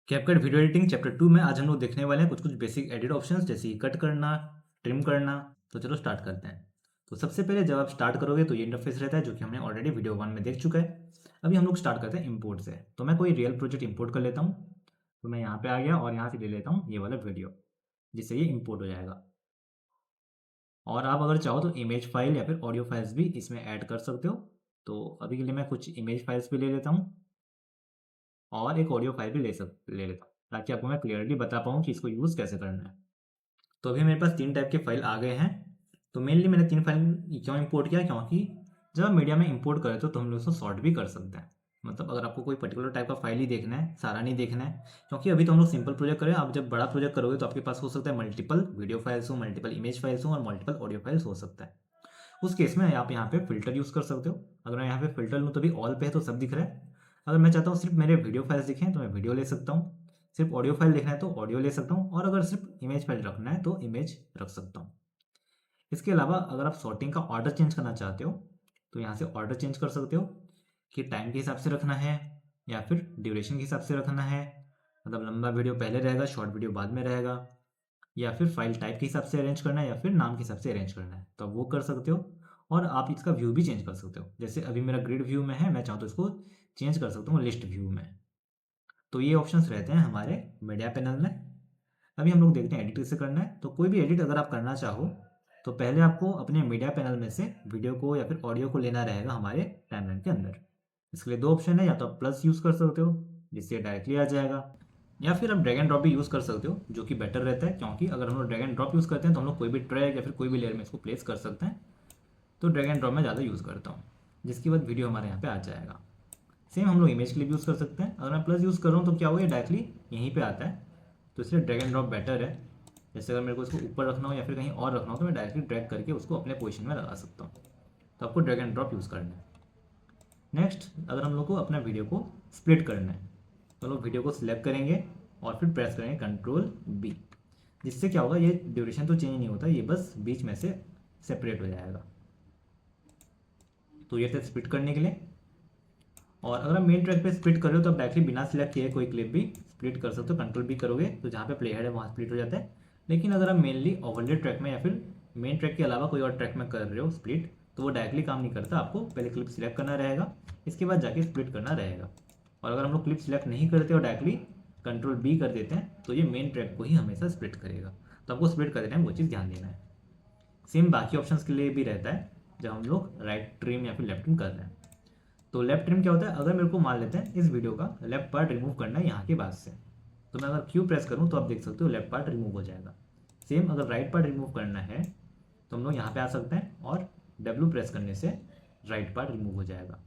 CapCut video editing chapter 2 में आज हम लोग देखने वाले हैं कुछ कुछ बेसिक एडिट ऑप्शंस जैसे कि कट करना, ट्रिम करना। तो चलो स्टार्ट करते हैं। तो सबसे पहले जब आप स्टार्ट करोगे तो ये इंटरफेस रहता है जो कि हमने ऑलरेडी वीडियो 1 में देख चुका है। अभी हम लोग स्टार्ट करते हैं इंपोर्ट से। तो मैं कोई रियल प्रोजेक्ट इंपोर्ट कर लेता हूँ। तो मैं यहाँ पे आ गया और यहाँ से ले लेता हूँ ये वाला वीडियो, जिससे ये इंपोर्ट हो जाएगा। और आप अगर चाहो तो इमेज फाइल या फिर ऑडियो फाइल्स भी इसमें ऐड कर सकते हो। तो अभी के लिए मैं कुछ इमेज फाइल्स भी ले लेता हूँ और एक ऑडियो फाइल भी ले लेता हूँ, ताकि आपको मैं क्लियरली बता पाऊँ कि इसको यूज़ कैसे करना है। तो अभी मेरे पास 3 टाइप के फाइल आ गए हैं। तो मेनली मैंने 3 फाइल क्यों इंपोर्ट किया, क्योंकि जब आप मीडिया में इंपोर्ट करें तो हम लोग उसको सॉर्ट भी कर सकते हैं। मतलब अगर आपको कोई पर्टिकुलर टाइप का फाइल ही देखना है, सारा नहीं देखना है, क्योंकि अभी तो हम लोग सिंपल प्रोजेक्ट करें। आप जब बड़ा प्रोजेक्ट करोगे तो आपके पास हो सकता है मल्टीपल वीडियो फाइल्स हो, मल्टीपल इमेज फाइल्स हो और मल्टीपल ऑडियो फाइल्स हो सकता है। उस केस में आप यहाँ पे फ़िल्टर यूज़ कर सकते हो। अगर मैं यहाँ पे फ़िल्टर लूँ तो भी ऑल पे है तो सब दिख रहा है। अगर मैं चाहता हूँ सिर्फ मेरे वीडियो फाइल्स दिखें तो मैं वीडियो ले सकता हूँ। सिर्फ ऑडियो फाइल देखना है तो ऑडियो ले सकता हूँ, और अगर सिर्फ इमेज फाइल रखना है तो इमेज रख सकता हूँ। इसके अलावा अगर आप सॉर्टिंग का ऑर्डर चेंज करना चाहते हो तो यहाँ से ऑर्डर चेंज कर सकते हो कि टाइम के हिसाब से रखना है या फिर ड्यूरेशन के हिसाब से रखना है। मतलब लंबा वीडियो पहले रहेगा, शॉर्ट वीडियो बाद में रहेगा, या फिर फाइल टाइप के हिसाब से अरेंज करना है या फिर नाम के हिसाब से अरेंज करना है, तो आप वो कर सकते हो। और आप इसका व्यू भी चेंज कर सकते हो। जैसे अभी मेरा ग्रिड व्यू में है, मैं चाहूँ तो इसको चेंज कर सकता हूँ लिस्ट व्यू में। तो ये ऑप्शंस रहते हैं हमारे मीडिया पैनल में। अभी हम लोग देखते हैं एडिट कैसे करना है। तो कोई भी एडिट अगर आप करना चाहो तो पहले आपको अपने मीडिया पैनल में से वीडियो को या फिर ऑडियो को लेना रहेगा हमारे टाइमलाइन के अंदर। इसके लिए 2 ऑप्शन है, या तो आप प्लस यूज़ कर सकते हो जिससे डायरेक्टली आ जाएगा, या फिर आप ड्रैग एंड ड्रॉप भी यूज़ कर सकते हो जो कि बेटर रहता है। क्योंकि अगर हम लोग ड्रैग एंड ड्रॉप यूज़ करते हैं तो हम लोग कोई भी ट्रैक या फिर कोई भी लेयर में इसको प्लेस कर सकते हैं। तो ड्रैग एंड ड्रॉप मैं ज़्यादा यूज़ करता हूँ, जिसके बाद वीडियो हमारे यहाँ पे आ जाएगा। सेम हम लोग इमेज के लिए भी यूज़ कर सकते हैं। अगर मैं प्लस यूज़ कर रहा हूँ तो क्या होगा, ये डायरेक्टली यहीं पे आता है। तो इसलिए ड्रैग एंड ड्रॉप बेटर है। जैसे अगर मेरे को इसको ऊपर रखना हो या फिर कहीं और रखना हो तो मैं डायरेक्टली ड्रैग करके उसको अपने पोजीशन में लगा सकता हूँ। तो आपको ड्रैग एंड ड्रॉप यूज़ करना है। नेक्स्ट, अगर हम लोग को अपना वीडियो को स्प्लिट करना है तो लोग वीडियो को सिलेक्ट करेंगे और फिर प्रेस करेंगे Ctrl+B। जिससे क्या होगा, ये ड्यूरेशन तो चेंज नहीं होता, ये बस बीच में से सेपरेट हो जाएगा। तो ये थे स्प्लिट करने के लिए। और अगर आप मेन ट्रैक पे स्प्लिट कर रहे हो तो आप डायरेक्टली बिना सिलेक्ट किए कोई क्लिप भी स्प्लिट कर सकते हो। Ctrl+B करोगे तो जहाँ पे प्ले हेड है वहाँ स्प्लिट हो जाता है। लेकिन अगर आप मेनली ओवरले ट्रैक में या फिर मेन ट्रैक के अलावा कोई और ट्रैक में कर रहे हो स्प्लिट, तो वो डायरेक्टली काम नहीं करता। आपको पहले क्लिप सिलेक्ट करना रहेगा, इसके बाद जाके स्प्लिट करना रहेगा। और अगर हम लोग क्लिप सिलेक्ट नहीं करते और डायरेक्टली Ctrl+B कर देते हैं तो ये मेन ट्रैक को ही हमेशा स्प्लिट करेगा। तो आपको स्प्लिट करते टाइम वो चीज़ ध्यान देना है। सेम बाकी ऑप्शंस के लिए भी रहता है जब हम लोग राइट ट्रिम या फिर लेफ्ट ट्रिम कर रहे हैं। तो लेफ्ट ट्रिम क्या होता है, अगर मेरे को मान लेते हैं इस वीडियो का लेफ्ट पार्ट रिमूव करना है यहाँ के बाद से, तो मैं अगर क्यू प्रेस करूँ तो आप देख सकते हो लेफ्ट पार्ट रिमूव हो जाएगा। सेम अगर राइट पार्ट रिमूव करना है तो हम लोग यहाँ पे आ सकते हैं और डब्ल्यू प्रेस करने से राइट पार्ट रिमूव हो जाएगा।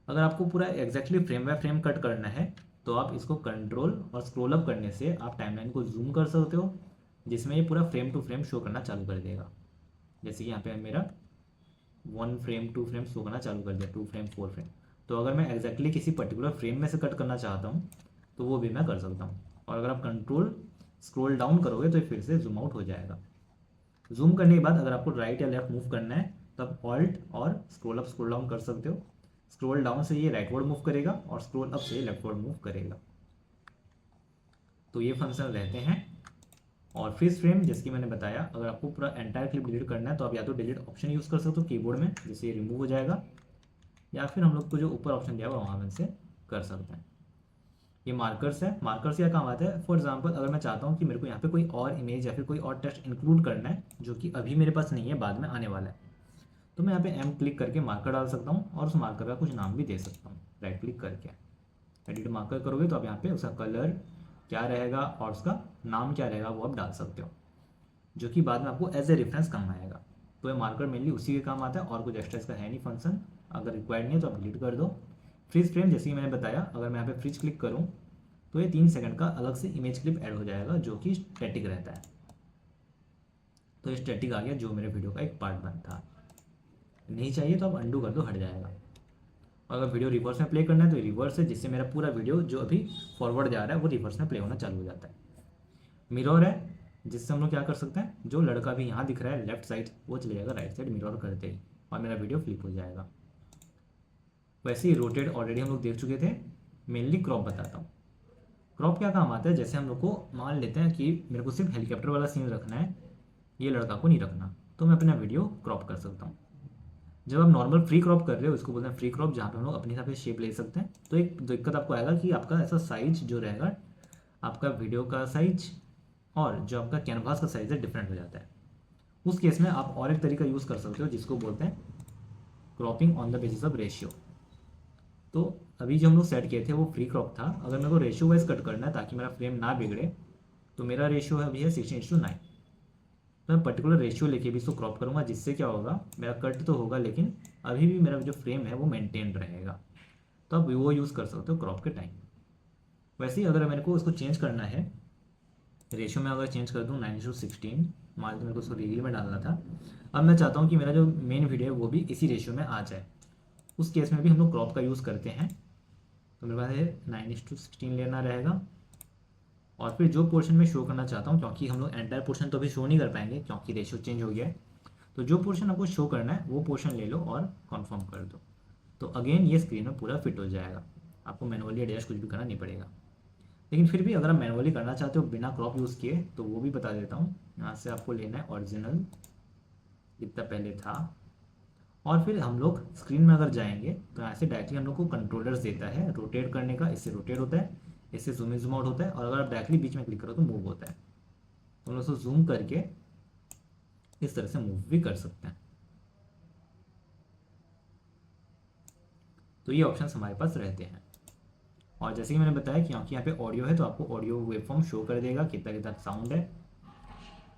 अगर आपको पूरा exactly frame by frame cut करना है तो आप इसको कंट्रोल और स्क्रॉल अप करने से आप टाइमलाइन को जूम कर सकते हो, जिसमें ये पूरा फ्रेम टू फ्रेम शो करना चालू कर देगा। जैसे कि यहाँ पे मेरा 1 फ्रेम 2 फ्रेम शो करना चालू कर दिया, 2 फ्रेम 4 फ्रेम। तो अगर मैं एग्जैक्टली किसी पर्टिकुलर फ्रेम में से कट करना चाहता हूँ तो वो भी मैं कर सकता हूँ। और अगर आप कंट्रोल स्क्रॉल डाउन करोगे तो ये फिर से जूम आउट हो जाएगा। जूम करने के बाद अगर आपको राइट या लेफ्ट मूव करना है तो आप ऑल्ट और स्क्रॉल अप स्क्रॉल डाउन कर सकते हो। स्क्रॉल डाउन से ये राइट वर्ड मूव करेगा और स्क्रॉल अप से ये लेफ्ट वर्ड मूव करेगा। तो ये फंक्शन रहते हैं। और फ्रीज फ्रेम जैसे कि मैंने बताया, अगर आपको पूरा एंटायर क्लिप डिलीट करना है तो आप या तो डिलीट ऑप्शन यूज़ कर सकते हो कीबोर्ड में, जिससे ये रिमूव हो जाएगा, या फिर हम लोग को जो ऊपर ऑप्शन दिया हुआ वहाँ में से कर सकते हैं। ये मार्कर्स है। मार्कर्स क्या काम आता है, फॉर एग्जांपल अगर मैं चाहता हूँ कि मेरे को यहाँ पे कोई और इमेज या फिर कोई और टेक्स्ट इंक्लूड करना है जो कि अभी मेरे पास नहीं है, बाद में आने वाला है, तो मैं यहाँ पे एम क्लिक करके मार्कर डाल सकता हूँ और उस मार्कर का कुछ नाम भी दे सकता हूँ। राइट क्लिक करके एडिट मार्कर करोगे तो आप यहाँ पे उसका कलर क्या रहेगा और उसका नाम क्या रहेगा वो आप डाल सकते हो, जो कि बाद में आपको एज ए रेफरेंस काम आएगा। तो ये मार्कर मेनली उसी के काम आता है और कुछ एक्स्ट्रा इसका है नहीं फंक्शन। अगर रिक्वायर्ड नहीं है तो आप डिलीट कर दो। फ्रीज फ्रेम जैसे कि मैंने बताया, अगर मैं यहाँ पे फ्रीज क्लिक करूँ तो ये 3 सेकंड का अलग से इमेज क्लिप ऐड हो जाएगा जो कि स्टैटिक रहता है। तो ये स्टैटिक आ गया जो मेरे वीडियो का एक पार्ट बनता है। नहीं चाहिए तो आप अंडू कर दो, हट जाएगा। और अगर वीडियो रिवर्स में प्ले करना है तो रिवर्स है, जिससे मेरा पूरा वीडियो जो अभी फॉरवर्ड जा रहा है वो रिवर्स में प्ले होना चालू हो जाता है। मिरर है, जिससे हम लोग क्या कर सकते हैं, जो लड़का भी यहाँ दिख रहा है लेफ्ट साइड वो चले जाएगा राइट साइड मिरर करते ही, और मेरा वीडियो फ्लिप हो जाएगा। वैसे ही रोटेट ऑलरेडी हम लोग देख चुके थे। मेनली क्रॉप बताता हूँ। क्रॉप क्या काम आता है, जैसे हम लोग को मान लेते हैं कि मेरे को सिर्फ हेलीकॉप्टर वाला सीन रखना है, ये लड़का को नहीं रखना, तो मैं अपना वीडियो क्रॉप कर सकता हूँ। जब आप नॉर्मल फ्री क्रॉप कर रहे हो, इसको बोलते हैं फ्री क्रॉप, जहाँ पे हम लोग अपने हिसाब से शेप ले सकते हैं, तो एक दिक्कत आपको आएगा कि आपका ऐसा साइज जो रहेगा, आपका वीडियो का साइज और जो आपका कैनवास का साइज है डिफरेंट हो जाता है। उस केस में आप और एक तरीका यूज़ कर सकते हो जिसको बोलते हैं cropping on the basis of ratio. तो अभी जो हम लोग सेट किए थे वो फ्री क्रॉप था। अगर मेरे को रेशियो वाइज कट करना है ताकि मेरा फ्रेम ना बिगड़े, तो मेरा रेशियो है अभी है 16:9। तो मैं पर्टिकुलर रेशियो लेके भी इसको क्रॉप करूँगा, जिससे क्या होगा, मेरा कट तो होगा लेकिन अभी भी मेरा जो फ्रेम है वो मेंटेन रहेगा। तो आप वो यूज़ कर सकते हो क्रॉप के टाइम। वैसे ही अगर मेरे को इसको चेंज करना है, रेशियो में अगर चेंज कर दूँ 9:16, मान लो मेरे को उसको रील में डालना था, अब मैं चाहता हूँ कि मेरा जो मेन वीडियो है वो भी इसी रेशियो में आ जाए। उस केस में भी हम लोग क्रॉप का यूज़ करते हैं। तो मेरे पास है 9:16 लेना रहेगा, और फिर जो पोर्शन में शो करना चाहता हूँ, क्योंकि हम लोग एंटायर पोर्शन तो अभी शो नहीं कर पाएंगे क्योंकि रेशियो चेंज हो गया है, तो जो पोर्शन आपको शो करना है वो पोर्शन ले लो और कन्फर्म कर दो। तो अगेन ये स्क्रीन में पूरा फिट हो जाएगा, आपको मैनुअली एडजस्ट कुछ भी करना नहीं पड़ेगा। लेकिन फिर भी अगर आप मैनुअली करना चाहते हो बिना क्रॉप यूज़ किए, तो वो भी बता देता हूँ। यहाँ से आपको लेना है ओरिजिनल जितना पहले था, और फिर हम लोग स्क्रीन में अगर जाएंगे तो यहाँ से डायरेक्टली हम लोग को कंट्रोलर्स देता है रोटेट करने का। इससे रोटेट होता है, इससे जूम इन जूम आउट होता है, और अगर आप डायरेक्टली बीच में क्लिक करो तो मूव होता है। तो हम लोग उसको जूम करके इस तरह से मूव भी कर सकते हैं। तो ये ऑप्शंस हमारे पास रहते हैं। और जैसे कि मैंने बताया कि क्योंकि यहाँ पे ऑडियो है तो आपको ऑडियो वेवफॉर्म शो कर देगा कितना कितना साउंड है।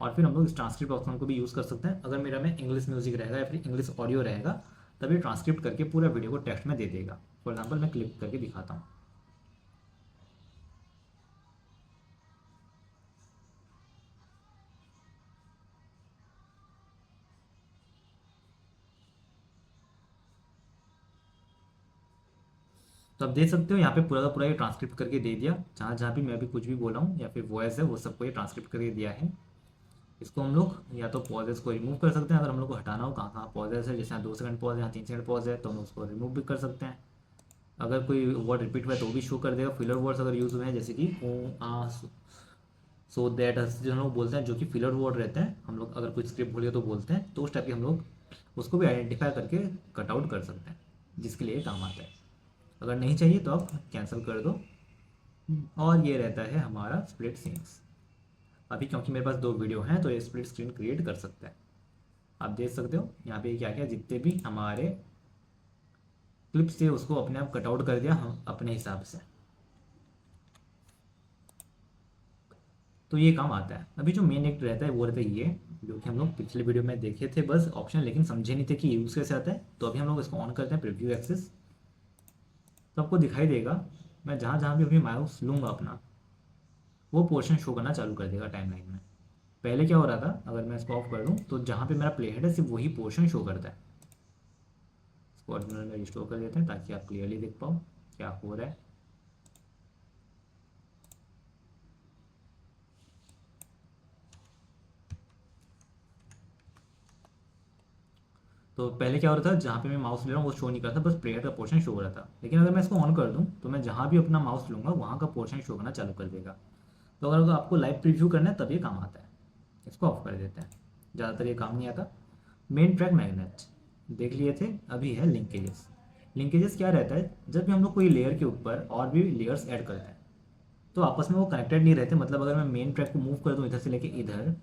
और फिर हम लोग इस ट्रांसक्रिप्ट ऑप्शन को भी यूज़ कर सकते हैं। अगर मेरा में इंग्लिश म्यूजिक रहेगा या फिर इंग्लिश ऑडियो रहेगा, तभी ट्रांसक्रिप्ट करके पूरा वीडियो को टेक्स्ट में दे देगा। फॉर एग्जाम्पल मैं क्लिक करके दिखाता हूँ। तो आप देख सकते हो यहाँ पे पूरा का पूरा ये ट्रांसक्रिप्ट करके दे दिया, जहाँ जहाँ भी मैं भी कुछ भी बोला हूँ या फिर वॉइस है वो सबको ये ट्रांसक्रिप्ट करके दिया है। इसको हम लोग या तो पॉजेस को रिमूव कर सकते हैं, अगर हम लोग को हटाना हो कहाँ कहाँ पॉजेस है, जैसे यहाँ 2 सेकंड पॉज है, यहाँ 3 सेकंड पॉज है, तो हम उसको रिमूव भी कर सकते हैं। अगर कोई वर्ड रिपीट हुआ है तो वो भी शो कर देगा। फिलर वर्ड्स अगर यूज़ हुए हैं जैसे कि ओ आ सो दैट, जो हम लोग बोलते हैं जो कि फिलर वर्ड रहते हैं, हम लोग अगर कोई स्क्रिप्ट बोलिए तो बोलते हैं, तो उस टाइप के हम लोग उसको भी आइडेंटिफाई करके कट आउट कर सकते हैं, जिसके लिए काम आता है। अगर नहीं चाहिए तो आप कैंसिल कर दो। और ये रहता है हमारा स्प्लिट सीन्स। अभी क्योंकि मेरे पास 2 वीडियो हैं तो ये स्प्लिट स्क्रीन क्रिएट कर सकता है। आप देख सकते हो यहाँ पे क्या क्या जितने भी हमारे क्लिप्स थे उसको अपने आप कट आउट कर दिया हम अपने हिसाब से। तो ये काम आता है। अभी जो मेन एक रहता है वो रहता है ये, जो कि हम लोग पिछले वीडियो में देखे थे बस ऑप्शन, लेकिन समझे नहीं थे कि यूज़ कैसे आता है। तो अभी हम लोग इसको ऑन करते हैं, प्रीव्यू एक्सेस। तो आपको दिखाई देगा, मैं जहाँ जहाँ भी अभी माउस लूँगा अपना, वो पोर्शन शो करना चालू कर देगा टाइमलाइन में। पहले क्या हो रहा था, अगर मैं इसको ऑफ कर दूँ तो जहाँ पे मेरा प्ले हेड है सिर्फ वही पोर्शन शो करता है। इसको ओरिजिनल में रिस्टोर कर देते हैं ताकि आप क्लियरली देख पाओ क्या हो रहा है। तो पहले क्या हो रहा था, जहाँ पे मैं माउस ले रहा हूँ वो शो नहीं कर रहा था, बस प्लेयर का पोर्शन शो हो रहा था। लेकिन अगर मैं इसको ऑन कर दूँ तो मैं जहाँ भी अपना माउस लूँगा वहाँ का पोर्शन शो करना चालू कर देगा। तो अगर आपको लाइव प्रीव्यू करना है तब ये काम आता है। इसको ऑफ कर देते हैं, ज़्यादातर ये काम नहीं आता। मेन ट्रैक मैग्नेट देख लिए थे, अभी है लिंकेजेस। लिंकेजेस क्या रहता है, जब भी हम लोग कोई लेयर के ऊपर और भी लेयर्स ऐड करते हैं तो आपस में वो कनेक्टेड नहीं रहते। मतलब अगर मैं मेन ट्रैक को मूव कर दूँ इधर से लेके इधर,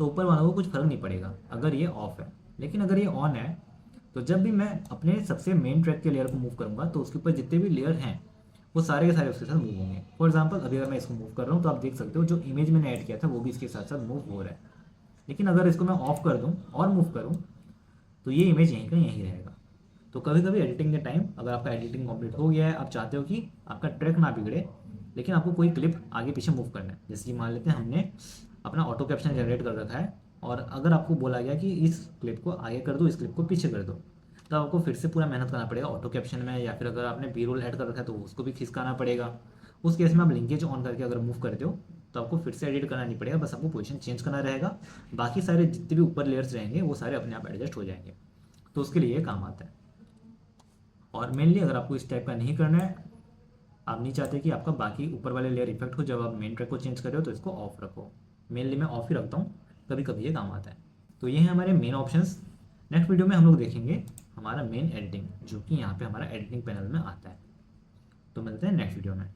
तो ऊपर वालों को कुछ फर्क नहीं पड़ेगा अगर ये ऑफ है। लेकिन अगर ये ऑन है तो जब भी मैं अपने सबसे मेन ट्रैक के लेयर को मूव करूँगा तो उसके ऊपर जितने भी लेयर हैं वो सारे के सारे उसके साथ मूव होंगे। फॉर एग्जाम्पल अभी अगर मैं इसको मूव कर रहा हूँ तो आप देख सकते हो जो इमेज मैंने ऐड किया था वो भी इसके साथ साथ मूव हो रहा है। लेकिन अगर इसको मैं ऑफ कर दूँ और मूव करूँ तो ये इमेज यहीं का यहीं रहेगा। तो कभी कभी एडिटिंग के टाइम अगर आपका एडिटिंग कंप्लीट हो गया है, आप चाहते हो कि आपका ट्रैक ना बिगड़े, लेकिन आपको कोई क्लिप आगे पीछे मूव करना है, जैसे कि मान लेते हैं हमने अपना ऑटो कैप्शन जनरेट कर रखा है और अगर आपको बोला गया कि इस क्लिप को आगे कर दो, इस क्लिप को पीछे कर दो, तो आपको फिर से पूरा मेहनत करना पड़ेगा ऑटो कैप्शन में, या फिर अगर आपने बी रोल ऐड कर रखा है तो उसको भी खिसकाना पड़ेगा। उस केस में आप लिंकेज ऑन करके अगर मूव करते हो तो आपको फिर से एडिट करना नहीं पड़ेगा, बस आपको पोजीशन चेंज करना रहेगा। बाकी सारे जितने भी ऊपर लेयर्स रहेंगे वो सारे अपने आप एडजस्ट हो जाएंगे। तो उसके लिए ये काम आता है। और मेनली अगर आपको इस टाइप का नहीं करना है, आप नहीं चाहते कि आपका बाकी ऊपर वाले लेयर इफेक्ट हो जब आप मेन ट्रैक को चेंज कर रहे हो, तो इसको ऑफ रखो। मेनली मैं ऑफ ही रखता हूँ, कभी कभी ये काम आता है। तो ये है हमारे मेन ऑप्शंस। नेक्स्ट वीडियो में हम लोग देखेंगे हमारा मेन एडिटिंग, जो कि यहाँ पे हमारा एडिटिंग पैनल में आता है। तो मिलते हैं नेक्स्ट वीडियो में।